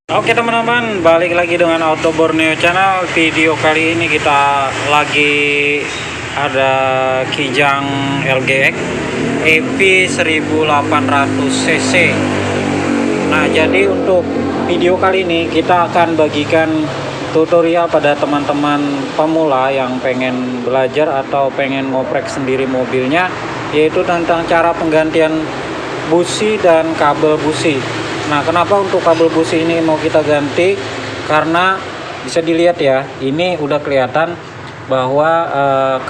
Oke teman-teman, balik lagi dengan Auto Borneo Channel. Video kali ini kita lagi ada Kijang LGX EP 1800cc. Nah, jadi untuk video kali ini kita akan bagikan tutorial pada teman-teman pemula yang pengen belajar atau pengen ngoprek sendiri mobilnya, yaitu tentang cara penggantian busi dan kabel busi. Nah, kenapa untuk kabel busi ini mau kita ganti? Karena bisa dilihat ya, ini udah kelihatan bahwa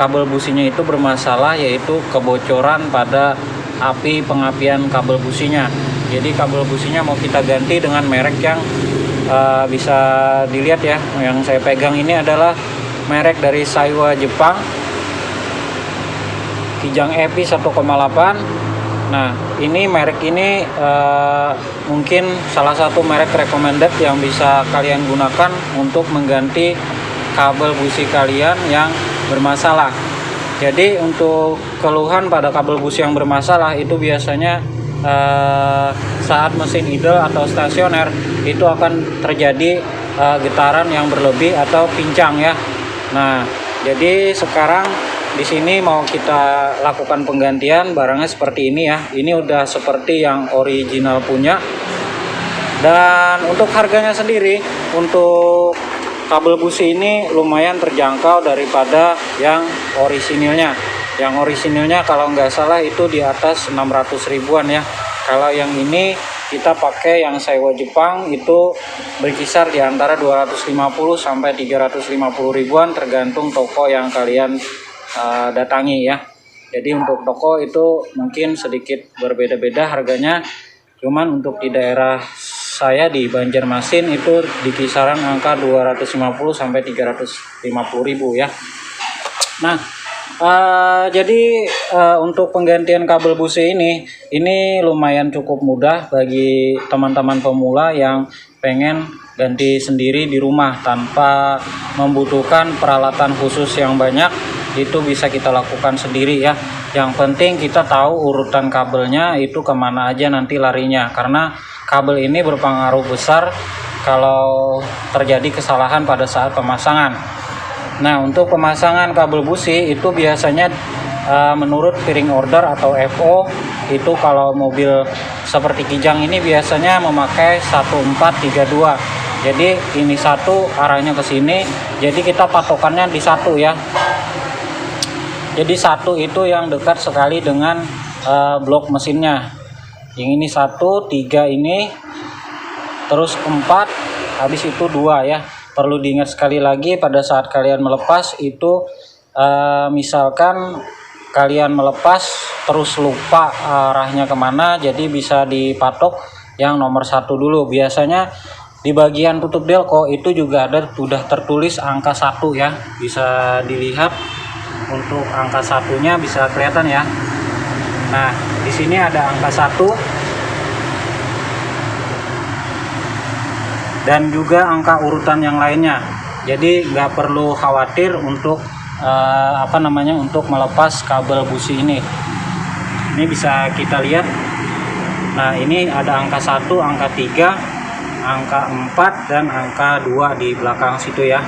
kabel businya itu bermasalah, yaitu kebocoran pada api pengapian kabel businya. Jadi kabel businya mau kita ganti dengan merek yang bisa dilihat ya, yang saya pegang ini adalah merek dari Saiwa Jepang, Kijang EP 1,8. Nah, ini merek ini mungkin salah satu merek recommended yang bisa kalian gunakan untuk mengganti kabel busi kalian yang bermasalah. Jadi untuk keluhan pada kabel busi yang bermasalah itu biasanya saat mesin idle atau stasioner itu akan terjadi getaran yang berlebih atau pincang ya. Nah, jadi sekarang di sini mau kita lakukan penggantian barangnya seperti ini ya. Ini udah seperti yang original punya. Dan untuk harganya sendiri, untuk kabel busi ini lumayan terjangkau daripada yang orisinilnya. Yang orisinilnya kalau nggak salah itu di atas 600 ribuan ya. Kalau yang ini kita pakai yang Saiwa Jepang itu berkisar di antara 250 sampai 350 ribuan tergantung toko yang kalian datangi ya. Jadi untuk toko itu mungkin sedikit berbeda-beda harganya, cuman untuk di daerah saya di Banjarmasin itu di kisaran angka 250 sampai 350 ribu ya. Nah, jadi untuk penggantian kabel busi ini lumayan cukup mudah bagi teman-teman pemula yang pengen ganti sendiri di rumah tanpa membutuhkan peralatan khusus yang banyak. Itu bisa kita lakukan sendiri ya. Yang penting kita tahu urutan kabelnya itu kemana aja nanti larinya, karena kabel ini berpengaruh besar kalau terjadi kesalahan pada saat pemasangan. Nah, untuk pemasangan kabel busi itu biasanya menurut piring order atau FO itu kalau mobil seperti Kijang ini biasanya memakai 1432. Jadi ini satu arahnya ke sini, jadi kita patokannya di satu ya. Jadi satu itu yang dekat sekali dengan blok mesinnya. Yang ini 1, 3 ini, terus 4, habis itu 2 ya. Perlu diingat sekali lagi pada saat kalian melepas itu misalkan kalian melepas terus lupa arahnya kemana, jadi bisa dipatok yang nomor 1 dulu. Biasanya di bagian tutup delco itu juga ada sudah tertulis angka 1 ya. Bisa dilihat. Untuk angka satunya bisa kelihatan ya. Nah, di sini ada angka 1 dan juga angka urutan yang lainnya. Jadi nggak perlu khawatir untuk untuk melepas kabel busi ini. Ini bisa kita lihat. Nah, ini ada angka 1, angka 3, angka 4 dan angka 2 di belakang situ ya.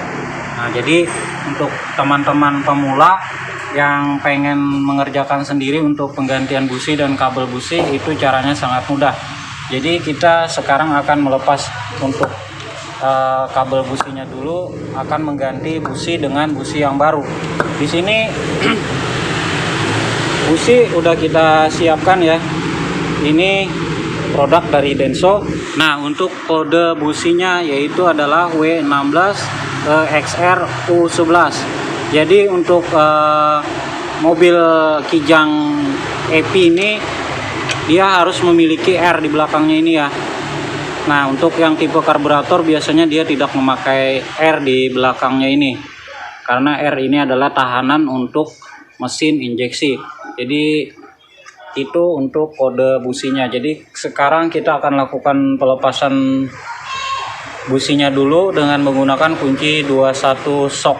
Nah, jadi untuk teman-teman pemula yang pengen mengerjakan sendiri untuk penggantian busi dan kabel busi itu caranya sangat mudah. Jadi kita sekarang akan melepas untuk kabel businya dulu, akan mengganti busi dengan busi yang baru. Di sini busi udah kita siapkan ya. Ini produk dari Denso. Nah, untuk kode businya yaitu adalah W16 XR U11. Jadi untuk mobil Kijang EP ini dia harus memiliki R di belakangnya ini ya. Nah, untuk yang tipe karburator biasanya dia tidak memakai R di belakangnya ini, karena R ini adalah tahanan untuk mesin injeksi. Jadi itu untuk kode businya. Jadi sekarang kita akan lakukan pelepasan businya dulu dengan menggunakan kunci 21 shock.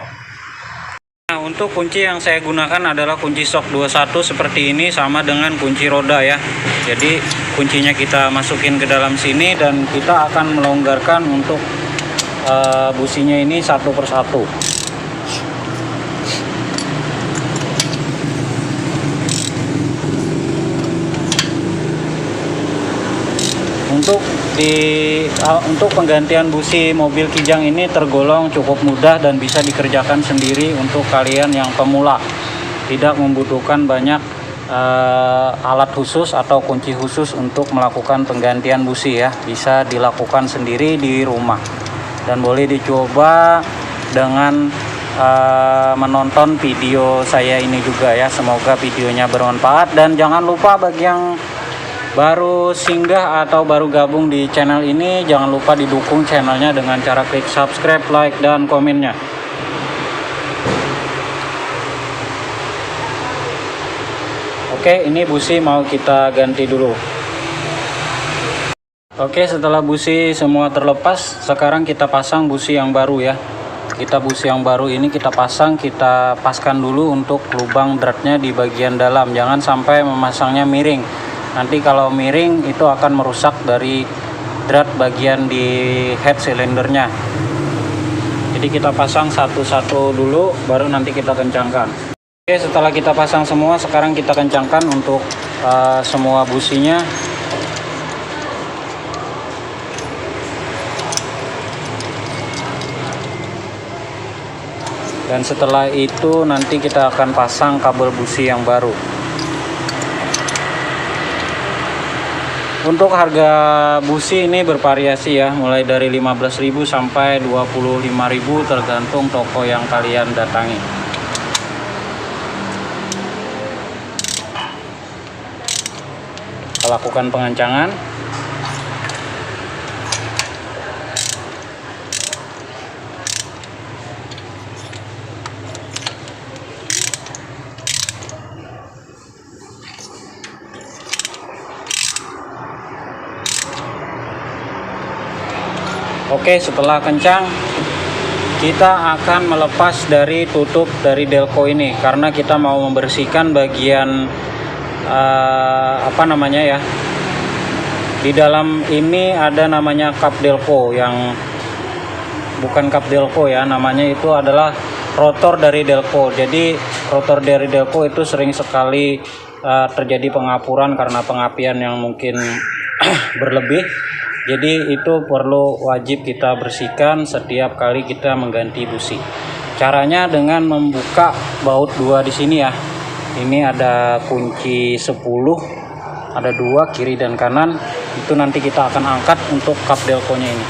Nah, untuk kunci yang saya gunakan adalah kunci shock 21 seperti ini, sama dengan kunci roda ya. Jadi kuncinya kita masukin ke dalam sini dan kita akan melonggarkan untuk businya ini satu persatu. Untuk penggantian busi mobil Kijang ini tergolong cukup mudah dan bisa dikerjakan sendiri untuk kalian yang pemula, tidak membutuhkan banyak alat khusus atau kunci khusus untuk melakukan penggantian busi ya. Bisa dilakukan sendiri di rumah dan boleh dicoba dengan menonton video saya ini juga ya. Semoga videonya bermanfaat, dan jangan lupa bagi yang baru singgah atau baru gabung di channel ini, jangan lupa didukung channelnya dengan cara klik subscribe, like, dan komennya. Oke, ini busi mau kita ganti dulu. Oke, setelah busi semua terlepas, sekarang kita pasang busi yang baru ya. Busi yang baru ini kita pasang, kita paskan dulu untuk lubang dratnya di bagian dalam. Jangan sampai memasangnya miring. Nanti kalau miring itu akan merusak dari drat bagian di head silindernya. Jadi kita pasang satu-satu dulu, baru nanti kita kencangkan. Oke, setelah kita pasang semua, sekarang kita kencangkan untuk semua businya. Dan setelah itu nanti kita akan pasang kabel busi yang baru. Untuk harga busi ini bervariasi ya, mulai dari 15.000 sampai 25.000 tergantung toko yang kalian datangi. Kita lakukan pengencangan. Oke, setelah kencang kita akan melepas dari tutup dari delco ini, karena kita mau membersihkan bagian di dalam ini ada namanya kap delco, yang bukan kap delco ya, namanya itu adalah rotor dari delco. Jadi rotor dari delco itu sering sekali terjadi pengapuran karena pengapian yang mungkin berlebih. Jadi itu perlu wajib kita bersihkan setiap kali kita mengganti busi. Caranya dengan membuka baut dua di sini ya. Ini ada kunci 10, ada dua kiri dan kanan. Itu nanti kita akan angkat untuk kap delco-nya ini.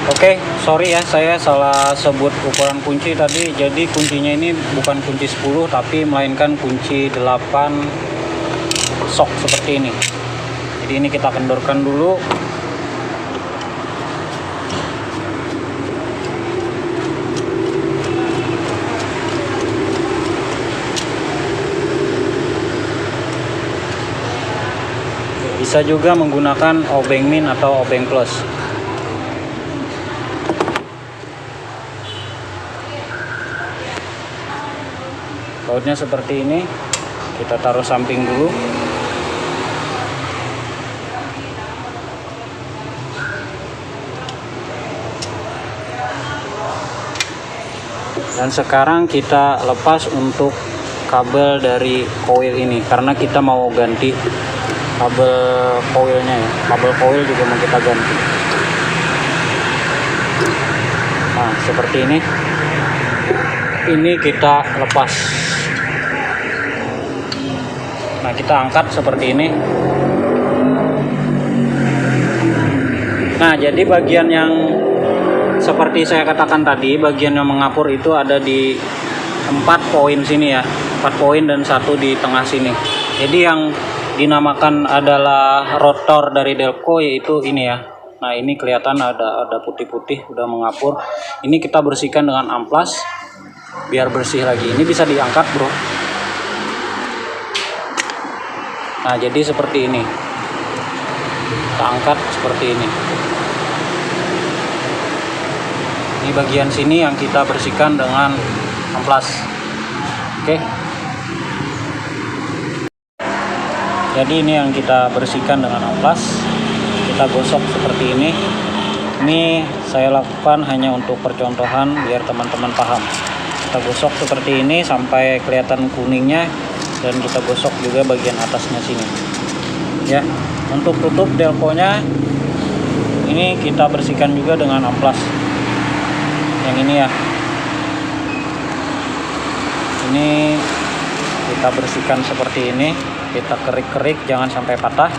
Oke, sorry ya, saya salah sebut ukuran kunci tadi. Jadi kuncinya ini bukan kunci 10 tapi melainkan kunci 8 sok seperti ini. Jadi ini kita kendorkan dulu. Bisa juga menggunakan obeng min atau obeng plus. Bautnya seperti ini, kita taruh samping dulu. Dan sekarang kita lepas untuk kabel dari coil ini, karena kita mau ganti kabel coilnya ya. Kabel coil juga mau kita ganti. Nah, seperti ini. Ini kita lepas. Nah, kita angkat seperti ini. Nah, jadi bagian yang seperti saya katakan tadi, bagian yang mengapur itu ada di 4 poin sini ya. 4 poin dan 1 di tengah sini. Jadi yang dinamakan adalah rotor dari delco, yaitu ini ya. Nah, ini kelihatan ada putih-putih udah mengapur. Ini kita bersihkan dengan amplas biar bersih lagi. Ini bisa diangkat, bro. Nah, jadi seperti ini. Kita angkat seperti ini. Ini bagian sini yang kita bersihkan dengan amplas. Oke. Jadi ini yang kita bersihkan dengan amplas, kita gosok seperti ini. Ini saya lakukan hanya untuk percontohan biar teman-teman paham. Kita gosok seperti ini sampai kelihatan kuningnya, dan kita gosok juga bagian atasnya sini. Ya, untuk tutup delconya ini kita bersihkan juga dengan amplas. Yang ini ya. Ini kita bersihkan seperti ini, kita kerik-kerik jangan sampai patah.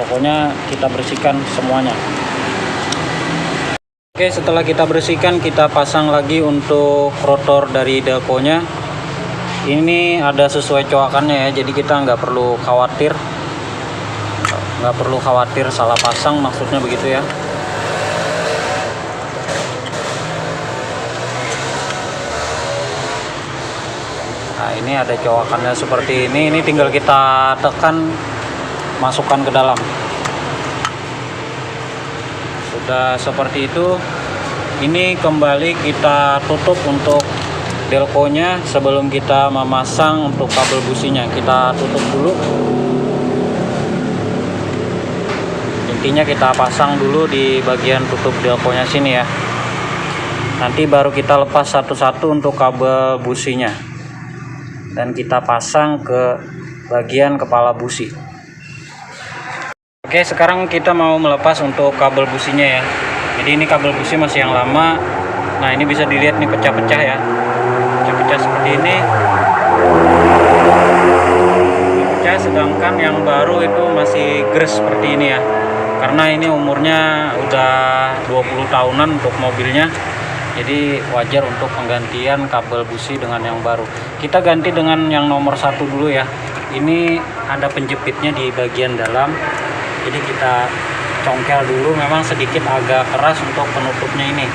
Pokoknya kita bersihkan semuanya. Oke, setelah kita bersihkan, kita pasang lagi untuk rotor dari delconya. Ini ada sesuai coakannya ya, jadi kita nggak perlu khawatir salah pasang, maksudnya begitu ya. Nah, ini ada coakannya seperti ini tinggal kita tekan, masukkan ke dalam. Sudah seperti itu. Ini kembali kita tutup untuk delconya sebelum kita memasang untuk kabel businya. Kita tutup dulu. Intinya kita pasang dulu di bagian tutup delconya sini ya. Nanti baru kita lepas satu-satu untuk kabel businya, dan kita pasang ke bagian kepala busi. Oke, sekarang kita mau melepas untuk kabel businya ya. Jadi ini kabel busi masih yang lama. Nah, ini bisa dilihat nih pecah-pecah ya, pecah-pecah seperti ini. Pecah, sedangkan yang baru itu masih gres seperti ini ya, karena ini umurnya udah 20 tahunan untuk mobilnya. Jadi wajar untuk penggantian kabel busi dengan yang baru. Kita ganti dengan yang nomor 1 dulu ya. Ini ada penjepitnya di bagian dalam, jadi kita congkel dulu. Memang sedikit agak keras untuk penutupnya ini.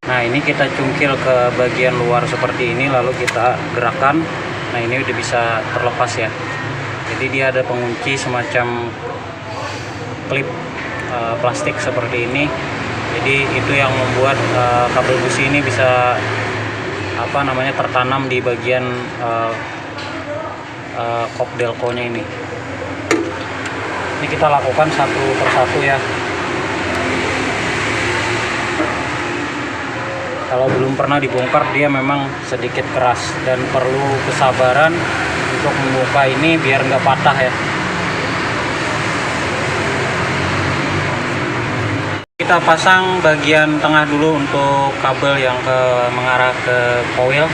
Nah, ini kita cungkil ke bagian luar seperti ini, lalu kita gerakkan. Nah, ini udah bisa terlepas ya. Jadi dia ada pengunci semacam klip plastik seperti ini. Jadi itu yang membuat kabel busi ini bisa tertanam di bagian kop delconya ini. Ini kita lakukan satu persatu ya. Kalau belum pernah dibongkar, dia memang sedikit keras dan perlu kesabaran untuk membuka ini biar nggak patah ya. Kita pasang bagian tengah dulu untuk kabel yang mengarah ke coil.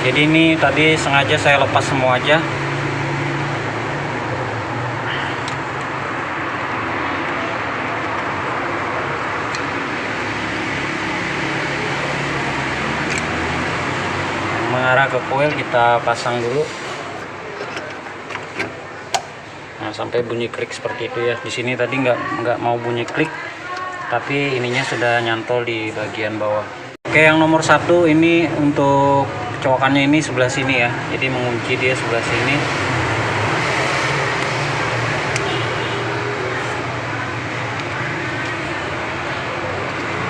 Jadi ini tadi sengaja saya lepas semua aja. Mengarah ke coil kita pasang dulu. Nah, sampai bunyi klik seperti itu ya. Di sini tadi nggak mau bunyi klik, tapi ininya sudah nyantol di bagian bawah. Oke, yang nomor 1 ini untuk coakannya ini sebelah sini ya, jadi mengunci dia sebelah sini.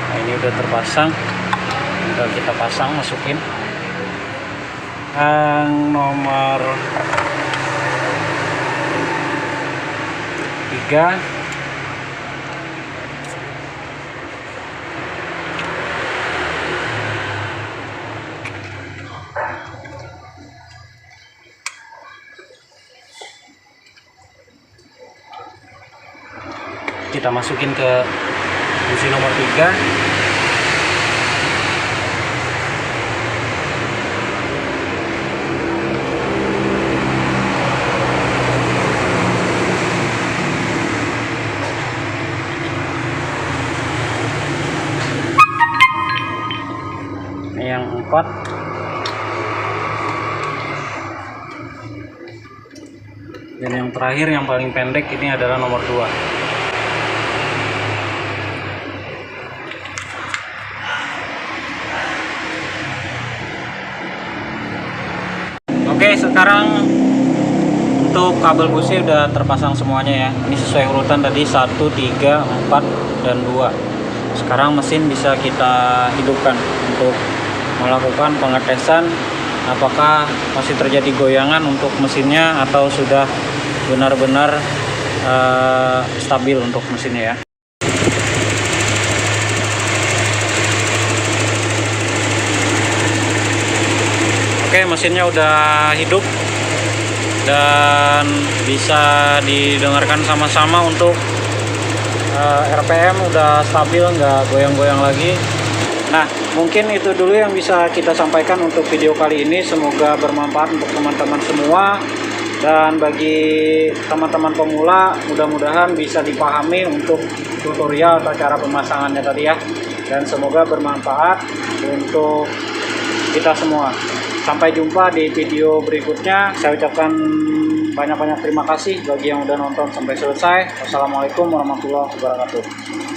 Nah, ini udah terpasang, tinggal kita pasang, masukin. Yang nomor 3 kita masukin ke busi nomor 3. Yang 4, dan yang terakhir yang paling pendek ini adalah nomor 2. Oke, sekarang untuk kabel busi udah terpasang semuanya ya. Ini sesuai urutan tadi 1, 3, 4, dan 2. Sekarang mesin bisa kita hidupkan untuk melakukan pengetesan apakah masih terjadi goyangan untuk mesinnya atau sudah benar-benar stabil untuk mesinnya ya. Oke, mesinnya udah hidup dan bisa didengarkan sama-sama untuk RPM udah stabil, nggak goyang-goyang lagi. Nah, mungkin itu dulu yang bisa kita sampaikan untuk video kali ini. Semoga bermanfaat untuk teman-teman semua. Dan bagi teman-teman pemula, mudah-mudahan bisa dipahami untuk tutorial atau cara pemasangannya tadi ya. Dan semoga bermanfaat untuk kita semua. Sampai jumpa di video berikutnya. Saya ucapkan banyak-banyak terima kasih bagi yang udah nonton sampai selesai. Wassalamualaikum warahmatullahi wabarakatuh.